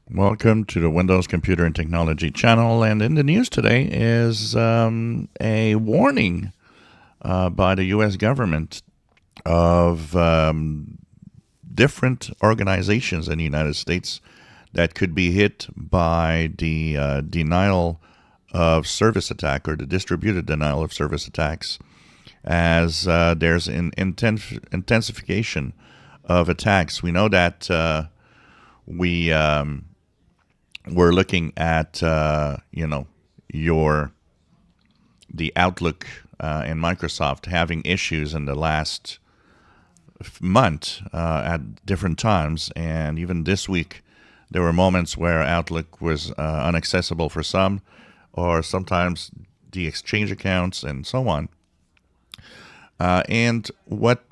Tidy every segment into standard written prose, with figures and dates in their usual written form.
Welcome to the Windows Computer and Technology channel. And in the news today is a warning by the U.S. government of different organizations in the United States that could be hit by the denial of service attack or the distributed denial of service attacks, as there's an intensification of attacks. We know that we're looking at the Outlook and Microsoft having issues in the last month at different times, and even this week there were moments where Outlook was inaccessible for some, or sometimes the Exchange accounts and so on. And what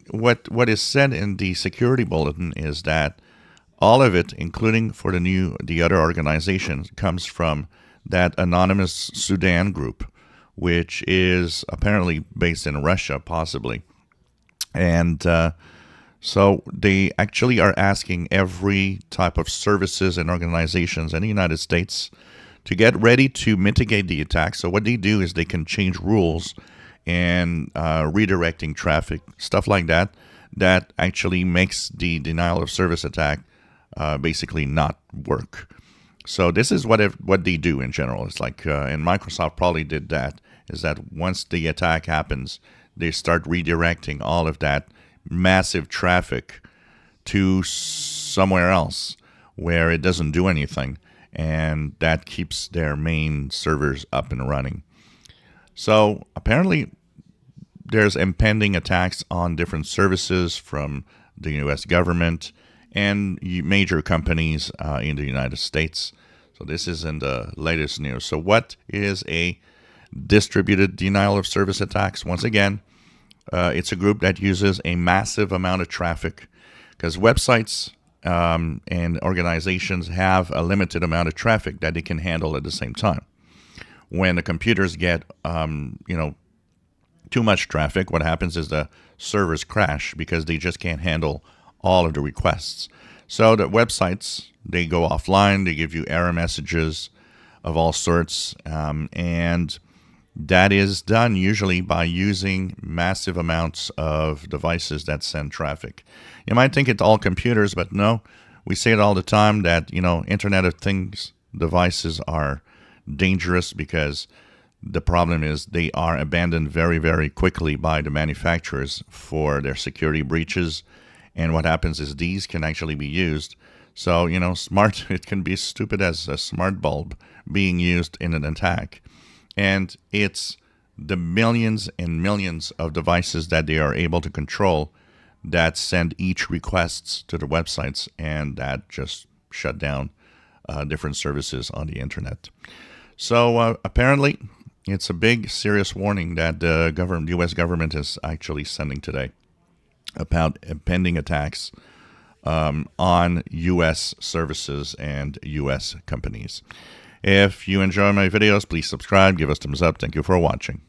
what is said in the security bulletin is that all of it, including for the other organizations, comes from that Anonymous Sudan group, which is apparently based in Russia, possibly. And so they actually are asking every type of services and organizations in the United States to get ready to mitigate the attack. So what they do is they can change rules and redirecting traffic, stuff like that, that actually makes the denial of service attack basically not work. So this is what they do in general. It's like, and Microsoft probably did that, is that once the attack happens, they start redirecting all of that massive traffic to somewhere else where it doesn't do anything, and that keeps their main servers up and running. So apparently there's impending attacks on different services from the U.S. government and major companies in the United States. So this is in the latest news. So what is a distributed denial of service attacks? Once again, it's a group that uses a massive amount of traffic, because websites and organizations have a limited amount of traffic that they can handle at the same time. When the computers get too much traffic, what happens is the servers crash because they just can't handle all of the requests. So the websites, they go offline, they give you error messages of all sorts, and that is done usually by using massive amounts of devices that send traffic. You might think it's all computers, but no, we say it all the time that, Internet of Things devices are dangerous because the problem is they are abandoned very, very quickly by the manufacturers for their security breaches. And what happens is these can actually be used. So, it can be as stupid as a smart bulb being used in an attack. And it's the millions and millions of devices that they are able to control that send each requests to the websites, and that just shut down different services on the internet. So apparently, it's a big, serious warning that the U.S. government is actually sending today about impending attacks on U.S. services and U.S. companies. If you enjoy my videos, please subscribe, give us thumbs up. Thank you for watching.